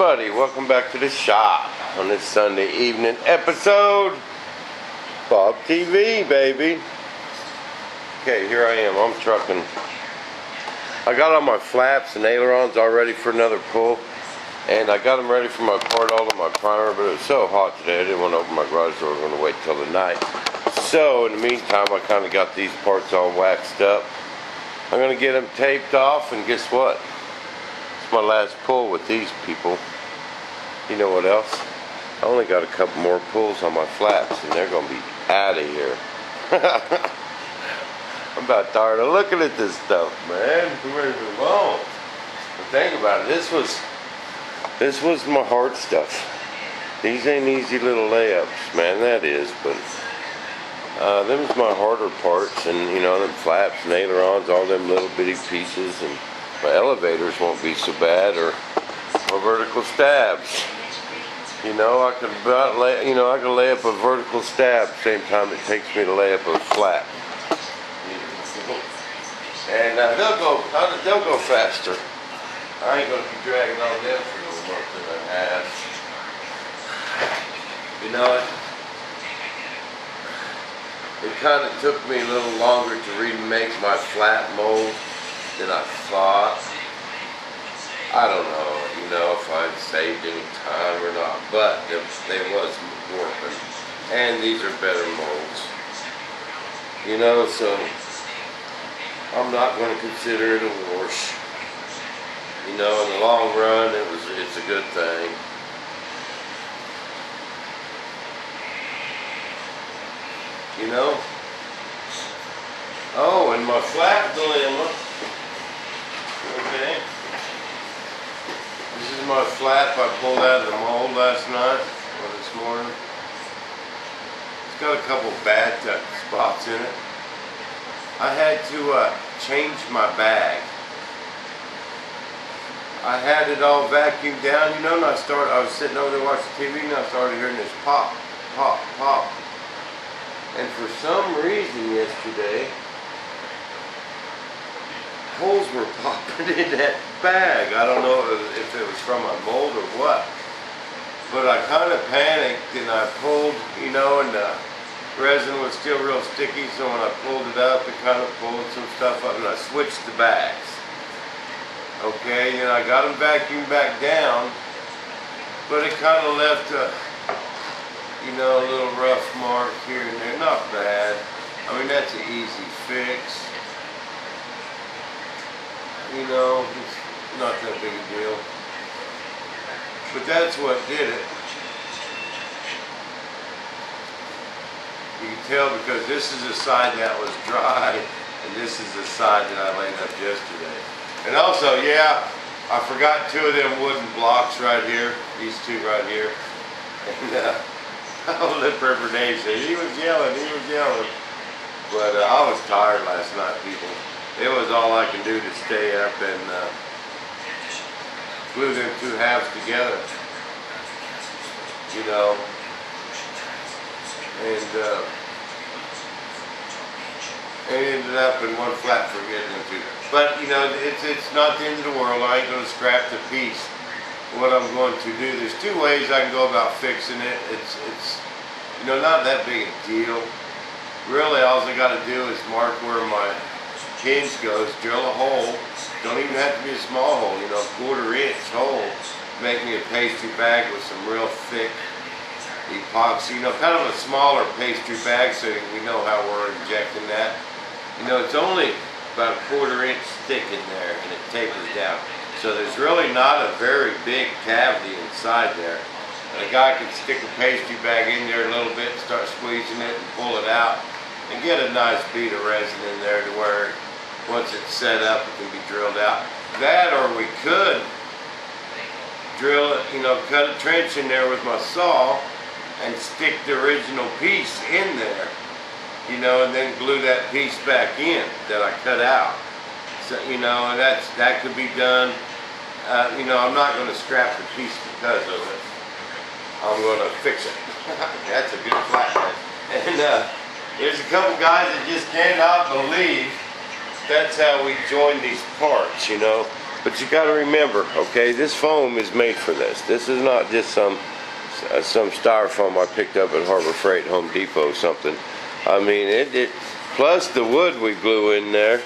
everybody, welcome back to the shop on this Sunday evening episode. Bob TV, baby. Okay, here I am, I'm trucking. I got all my flaps and ailerons all ready for another pull. And I got them ready for my part, all of my primer, but it was so hot today I didn't want to open my garage door. I was going to wait till the night. So in the meantime, I kind of got these parts all waxed up. I'm going to get them taped off, and guess what? It's my last pull with these people. You know what else? I only got a couple more pulls on my flaps, and they're going to be out of here. I'm about tired of looking at this stuff, man. I'm ready to move on. But think about it. This was my hard stuff. These ain't easy little layups, man. That is, but them's my harder parts, and you know, them flaps and ailerons, all them little bitty pieces, and my elevators won't be so bad, or my vertical stabs. You know, I could lay up a vertical stab same time it takes me to lay up a flap. And they'll go faster. I ain't gonna be dragging on them for no month and a half. You know, it kind of took me a little longer to remake my flat mold than I thought. I don't know, you know, if I'd saved any time or not, but they was warping. And these are better molds. You know, so I'm not going to consider it a wash. You know, in the long run, it's a good thing. You know? Oh, and my flap dilemma. Okay. This is my flap I pulled out of the mold last night or this morning. It's got a couple bad spots in it. I had to change my bag. I had it all vacuumed down, you know, and I was sitting over there watching TV, and I started hearing this pop, pop, pop. And for some reason yesterday, holes were popping in that bag. I don't know if it was from my mold or what. But I kind of panicked, and I pulled, you know, and the resin was still real sticky, so when I pulled it up, it kind of pulled some stuff up, and I switched the bags. Okay, and I got them vacuumed back down, but it kind of left a, you know, a little rough mark here and there. Not bad. I mean, that's an easy fix. You know, it's not that big a deal. But that's what did it. You can tell because this is the side that was dry, and this is the side that I laid up yesterday. And also, yeah, I forgot two of them wooden blocks right here. These two right here. And oh, Lip River Dave said he was yelling. But I was tired last night, people. It was all I can do to stay up and glue them two halves together. You know. And it ended up in one flap for getting them two. But, you know, it's not the end of the world. I ain't going to scrap the piece. What I'm going to do, there's two ways I can go about fixing it. It's you know, not that big a deal. Really, all I got to do is mark where my hinge goes, drill a hole. Don't even have to be a small hole, you know, 1/4 inch hole. Make me a pastry bag with some real thick epoxy, you know, kind of a smaller pastry bag so we know how we're injecting that. You know, it's only about 1/4 inch thick in there, and it tapers down. So there's really not a very big cavity inside there. And a guy can stick a pastry bag in there a little bit, start squeezing it and pull it out, and get a nice bead of resin in there to where once it's set up, it can be drilled out. That, or we could drill it, you know, cut a trench in there with my saw and stick the original piece in there. You know, and then glue that piece back in that I cut out. So, you know, and that could be done. You know, I'm not going to scrap the piece because of it. I'm going to fix it. That's a good flat. And there's a couple guys that just cannot believe that's how we join these parts, you know. But you got to remember, okay, this foam is made for this. This is not just some styrofoam I picked up at Harbor Freight, Home Depot, something. I mean, it plus the wood we glue in there,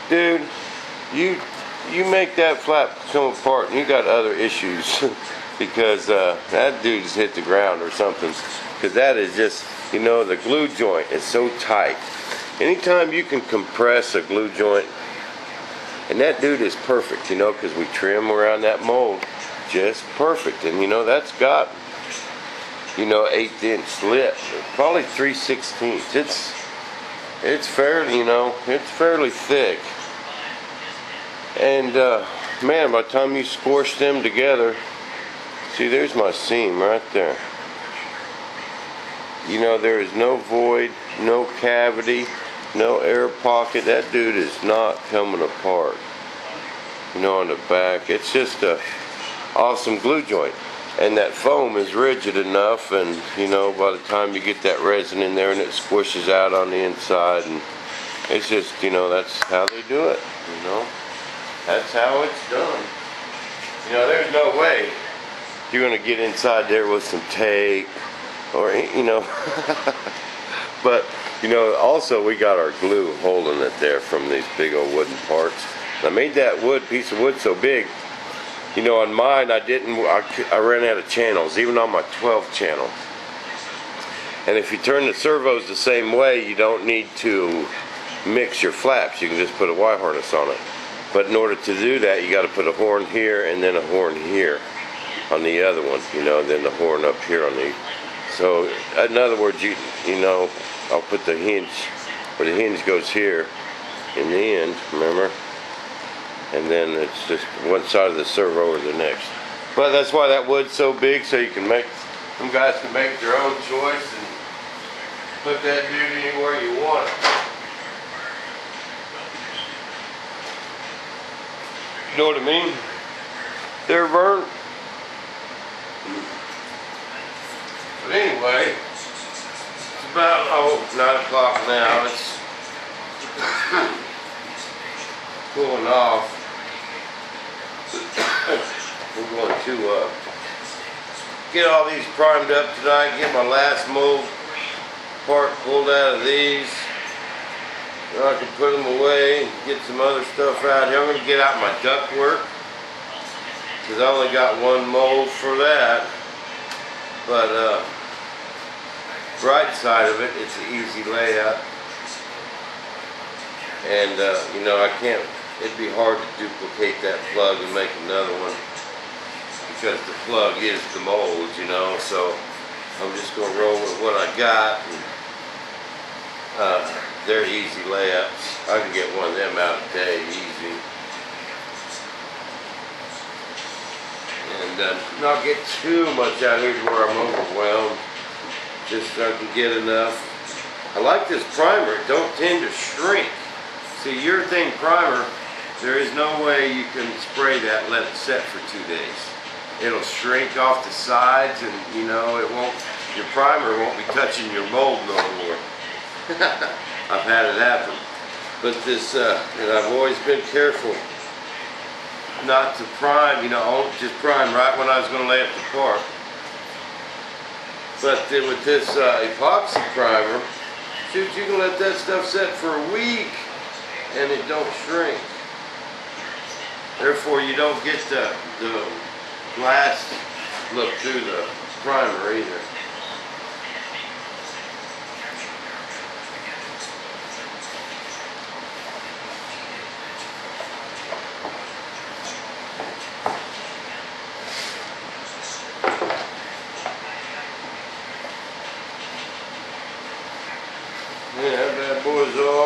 dude. You make that flap come apart, and you got other issues because that dude's hit the ground or something. Because that is just, you know, the glue joint is so tight. Anytime you can compress a glue joint, and that dude is perfect, you know, because we trim around that mold just perfect. And you know, that's got, you know, 1/8 inch slit, probably 3/16. It's fairly, you know, it's fairly thick. And man, by the time you squish them together, see, there's my seam right there. You know, there is no void, no cavity, no air pocket. That dude is not coming apart. You know, on the back, it's just a awesome glue joint. And that foam is rigid enough, and you know, by the time you get that resin in there and it squishes out on the inside, and it's just, you know, that's how they do it, you know. That's how it's done. You know, there's no way you're gonna get inside there with some tape or, you know. But, you know, also we got our glue holding it there from these big old wooden parts. I made that piece of wood so big, you know, on mine I ran out of channels, even on my 12 channel. And if you turn the servos the same way, you don't need to mix your flaps. You can just put a Y harness on it. But in order to do that, you got to put a horn here and then a horn here on the other one, you know, then the horn up here on the. So in other words, you know, I'll put the hinge where the hinge goes here in the end, remember? And then it's just one side of the servo or the next. But that's why that wood's so big, so you can make, some guys can make their own choice and put that dude anywhere you want it. You know what I mean? They're burnt. But anyway, it's about 9 o'clock now. It's cooling off. We're going to get all these primed up tonight. Get my last mold part pulled out of these. I can put them away, get some other stuff out here. I'm going to get out my ductwork because I only got one mold for that. But right side of it, it's an easy layout. And you know, it'd be hard to duplicate that plug and make another one because the plug is the molds, you know. So I'm just going to roll with what I got. And, they're easy layups. I can get one of them out today, easy. And not get too much out here to where I'm overwhelmed. Just so I can get enough. I like this primer. It don't tend to shrink. See, urethane primer, there is no way you can spray that and let it set for 2 days. It'll shrink off the sides, and you know, your primer won't be touching your mold no more. I've had it happen. But this, and I've always been careful not to prime, you know, just prime right when I was going to lay it apart. But then with this epoxy primer, shoot, you can let that stuff set for a week and it don't shrink. Therefore, you don't get the glass look through the primer either. Yeah, that bad boy's all